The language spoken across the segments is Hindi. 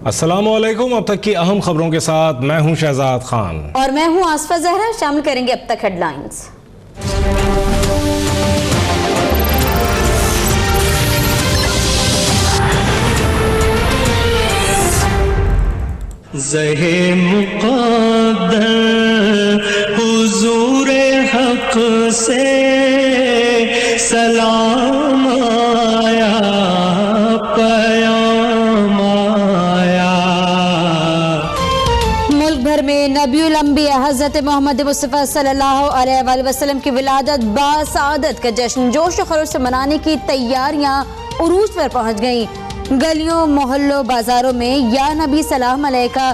अस्सलामुअलैकुम। अब तक की अहम खबरों के साथ मैं हूं शहजाद खान और मैं हूं आसफा जहरा। शामिल करेंगे अब तक हेडलाइंस। ज़हे मुक़द्दर हुज़ूरे हक़ से सलाम आया, क़याम आया। मुल्क भर में नबीउल अंबिया हज़रत मोहम्मद मुस्तफ़ा सल्लल्लाहु अलैहि वसल्लम की विलादत बासआदत का जश्न जोश और खरोश से मनाने की तैयारियां उरूज पर पहुंच गईं। गलियों, मोहल्लों, बाजारों में या नबी सलाम अलैका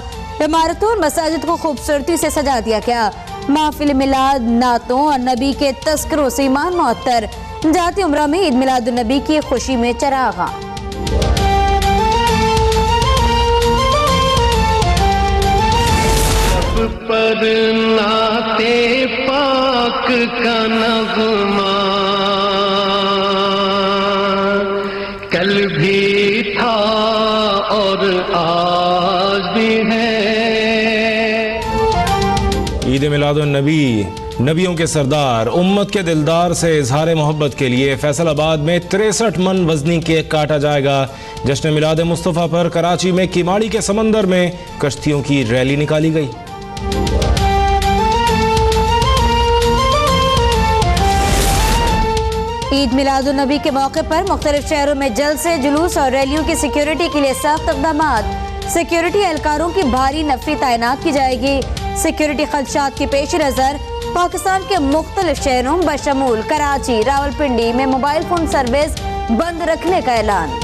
इमारतों और मसाजिद को खूबसूरती से सजा दिया गया। महफिल मिलाद, नातों और नबी के तस्करों से ईमान मुअत्तर। जाती उम्रा में ईद मिलाद नबी की खुशी में चरागा। पर नाते पाक का नग़मा कल भी था और आज भी है। ईद मिलादुन नबी, नबियों के सरदार, उम्मत के दिलदार से इजहार मोहब्बत के लिए फैसलाबाद में 63 मन वजनी केक काटा जाएगा। जश्न मिलाद मुस्तफ़ा पर कराची में किमाड़ी के समंदर में कश्तियों की रैली निकाली गई। ईद मिलादुन नबी के मौके पर मुख्तलिफ शहरों में जलसे, जुलूस और रैलियों की सिक्योरिटी के लिए सख्त इक़दामात। सिक्योरिटी एहलकारों की भारी नफरी तैनात की जाएगी। सिक्योरिटी खदशात के पेश नज़र पाकिस्तान के मुख्तलिफ शहरों बशमूल कराची, रावलपिंडी में मोबाइल फोन सर्विस बंद रखने का ऐलान।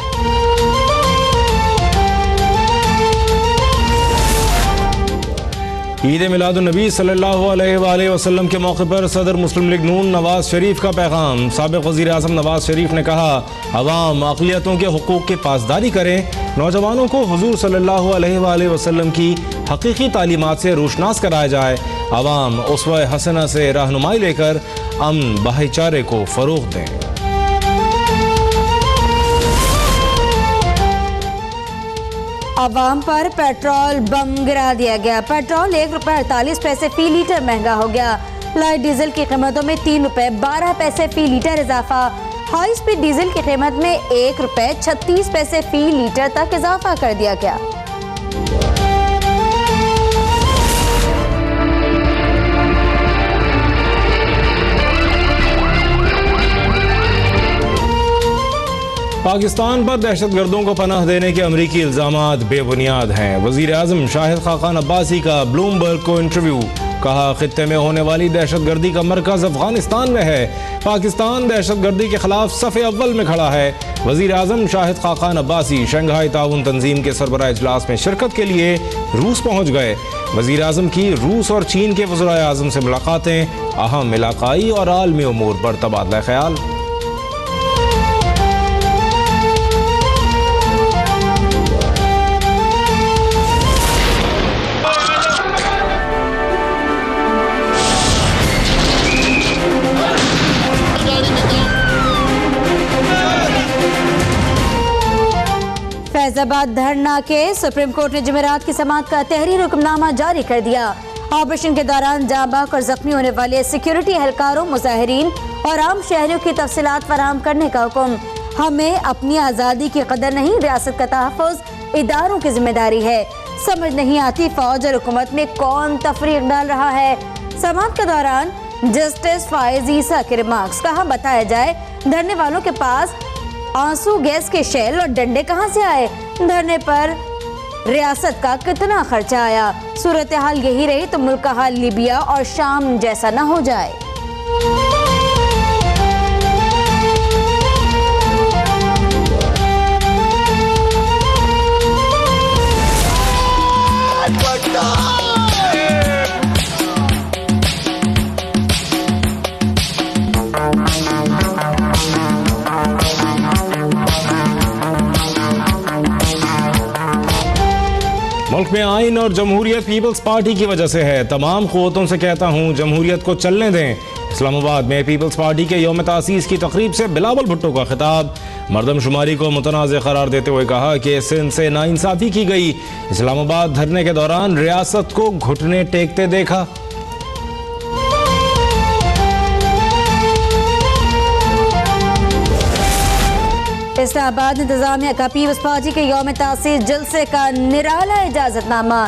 ईद मिलादुन नबी सल्लल्लाहु अलैहि वसल्लम के मौके पर सदर मुस्लिम लीग नून नवाज शरीफ का पैगाम। साबिक़ वज़ीर आज़म नवाज शरीफ ने कहा, अवाम अक़लियतों के हुकूक़ की पासदारी करें। नौजवानों को हुज़ूर सल्लल्लाहु अलैहि वसल्लम की हक़ीक़ी तालीमात से रोशनास कराया जाए। अवाम उसवा हसना से रहनुमाई लेकर अमन भाईचारे को फ़रोग़ दें। अवाम पर पेट्रोल बम गिरा दिया गया। पेट्रोल ₹1.48 फी लीटर महंगा हो गया। लाइट डीजल की कीमतों में ₹3.12 फी लीटर इजाफा। हाई स्पीड डीजल की कीमत में ₹1.36 फी लीटर तक इजाफा कर दिया गया। पाकिस्तान पर दहशतगर्दों को पनाह देने के अमरीकी इल्जामात बेबुनियाद हैं। वज़ीर आज़म शाहिद खाकान अब्बासी का ब्लूमबर्ग को इंटरव्यू। कहा, खित्ते में होने वाली दहशतगर्दी का मरकज़ अफगानिस्तान में है। पाकिस्तान दहशतगर्दी के खिलाफ सफ़े अव्वल में खड़ा है। वज़ीर आज़म शाहिद खाकान अब्बासी शंघाई ताउन तंजीम के सरबराह इजलास में शिरकत के लिए रूस पहुँच गए। वज़ीर आज़म की रूस और चीन के वज़राए आज़म से मुलाकातें, अहम इलाक़ाई और आलमी उमूर पर तबादला ख्याल। फैजाबाद धरना के सुप्रीम कोर्ट ने जुमेरात की समाअत का तहरीर हुक्मनामा जारी कर दिया। ऑपरेशन के दौरान जाँ बाक और जख्मी होने वाले सिक्योरिटी एहलकारों, मुजाहिरीन और आम शहरियों की तफसीलात फराहम करने का हुक्म। हमें अपनी आज़ादी की कदर नहीं, रियासत का तहफ़्फ़ुज़ इदारों की जिम्मेदारी है। समझ नहीं आती फौज और हुकूमत में कौन तफरीक डाल रहा है। समाअत के दौरान जस्टिस फायज ईसा के रिमार्क्स। कहा, बताया जाए धरने वालों के पास आंसू गैस के शेल और डंडे कहां से आए। धरने पर रियासत का कितना खर्चा आया। सूरत हाल यही रही तो मुल्क का हाल लीबिया और शाम जैसा न हो जाए। मुल्क में आइन और जमहूरियत पीपल्स पार्टी की वजह से है। तमाम क़ुव्वतों से कहता हूँ, जमहूरियत को चलने दें। इस्लामाबाद में पीपल्स पार्टी के यौम तासीस की तकरीब से बिलावल भुट्टो का खिताब। मरदमशुमारी को मुतनाज़ करार देते हुए कहा कि सिंध से नाइंसाफ़ी की गई। इस्लामाबाद धरने के दौरान रियासत को घुटने टेकते देखा। इस्लामाबाद इंतजामिया का पीपल्स पार्टी के यौम तासीस जलसे का निराला इजाजतनामा।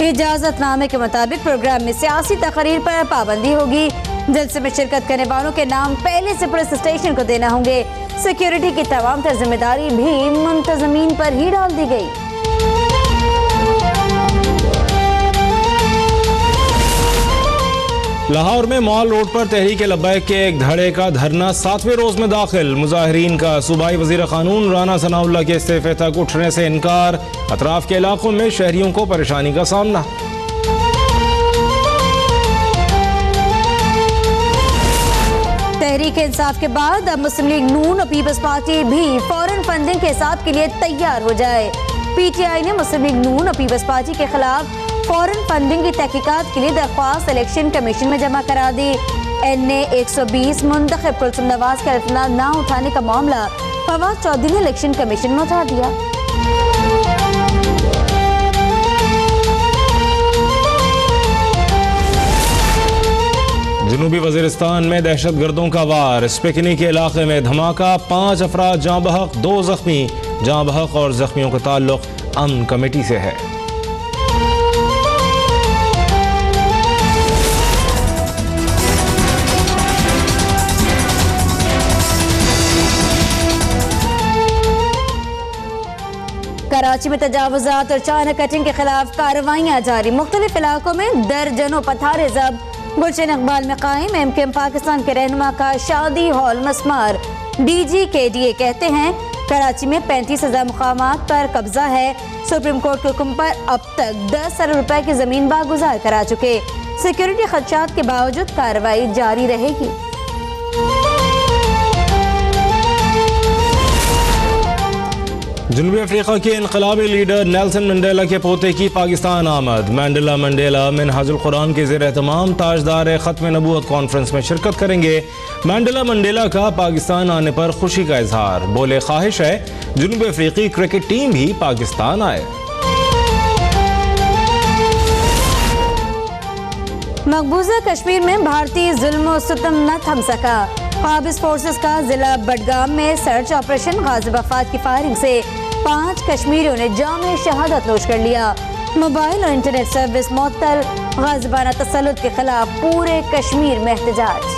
इजाजतनामे के मुताबिक प्रोग्राम में सियासी तकरीर पर पाबंदी होगी। जलसे में शिरकत करने वालों के नाम पहले से पुलिस स्टेशन को देना होंगे। सिक्योरिटी की तमाम तर जिम्मेदारी भी मुंतजमीन पर ही डाल दी गई। लाहौर में मॉल रोड पर तहरीक लब्बैक के एक धड़े का धरना 7वें रोज में दाखिल। मुजाहिरीन का सूबाई वजीर कानून राना सनाउल्लाह के इस्तीफे तक उठने से इनकार। अतराफ के इलाकों में शहरियों को परेशानी का सामना। तहरीक इंसाफ के बाद अब मुस्लिम लीग नून और पीपल्स पार्टी भी फौरन फंडिंग के हिसाब के लिए तैयार हो जाए। पीटीआई ने मुस्लिम लीग नून और पीपल्स पार्टी के खिलाफ फौरन फंडिंग की तहकीकात के लिए दरख्वास्त इलेक्शन कमीशन में जमा करा दी। NA 120 मुंतखब कुलसुम नवाज का इल्तजा न उठाने का मामला फवाद चौधरी ने इलेक्शन कमीशन में उठा दिया। जनूबी वजीरिस्तान में दहशत गर्दों का वार। स्पिकनी के इलाके में धमाका, 5 अफराद जाँ बहक, 2 जख्मी। जाँ बहक और जख्मियों का ताल्लुक अमन कमेटी से है। कराची में तजावुजात और चाना कटिंग के खिलाफ कार्रवाइयाँ जारी। मुख्तलिफ इलाकों में दर्जनों पथारे जब्त। गुलशन इकबाल में कायम MKM पाकिस्तान के रहनुमा का शादी हॉल मस्मार। DG KDA कहते हैं कराची में 35,000 मुकामात पर कब्जा है। सुप्रीम कोर्ट के हुक्म पर अब तक 10 अरब रुपए की जमीन बागुजार करा चुके। सिक्योरिटी खदशात के बावजूद कार्रवाई जारी रहेगी। जनूबी अफ्रीका के इनकलाबी लीडर नेल्सन मंडेला के पोते की पाकिस्तान आमद। मैंडेला मंडेला मिनहाजुल कुरान के ज़ेर एहतमाम ताजदार ख़त्म नबूवत कॉन्फ्रेंस में शिरकत करेंगे। मंडेला का पाकिस्तान आने पर खुशी का इजहार। बोले ख्वाहिश है जनूबी अफ्रीकी क्रिकेट टीम भी पाकिस्तान आए। मकबूजा कश्मीर में भारतीय जुल्म और सितम न थम सका। काबिज फोर्सेस का जिला बडगाम में सर्च ऑपरेशन। गाज़िब अफवाद की फायरिंग से 5 कश्मीरियों ने जामे शहादत नोश कर लिया। मोबाइल और इंटरनेट सर्विस मुअत्तल। गाज़िबाना तसल्लुत के खिलाफ पूरे कश्मीर में एहतजाज।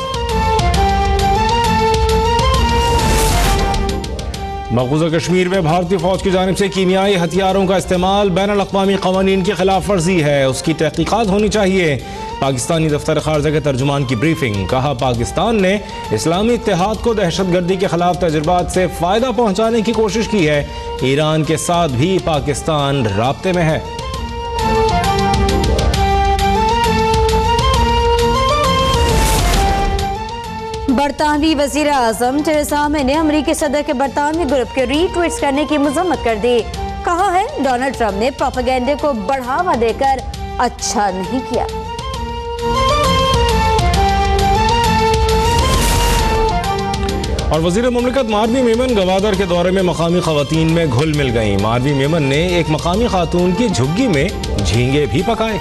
मकबूजा कश्मीर में भारतीय फौज की जानिब से कीमियाई हथियारों का इस्तेमाल बैनुल अक़वामी क़वानीन की खिलाफ वर्जी है। उसकी तहकीकात होनी चाहिए। पाकिस्तानी दफ्तर खारजा के तर्जुमान की ब्रीफिंग। कहा पाकिस्तान ने इस्लामी इत्तेहाद को दहशतगर्दी के खिलाफ तजुर्बात से फ़ायदा पहुँचाने की कोशिश की है। ईरान के साथ भी पाकिस्तान राब्ते में है। बरतानवी वज़ीर आज़म टेरेसा मे ने अमरीकी सदर के बरतानवी ग्रुप के रीट्वीट्स करने की मजम्मत कर दी। कहा है डोनाल्ड ट्रंप ने प्रोपेगेंडे को बढ़ावा देकर अच्छा नहीं किया। और वज़ीर मुमलिकत मारवी मेमन गवादर के दौरे में मकामी ख़वातीन में घुल मिल गईं। मारवी मेमन ने एक मकामी खातून की झुग्गी में झींगे भी पकाए।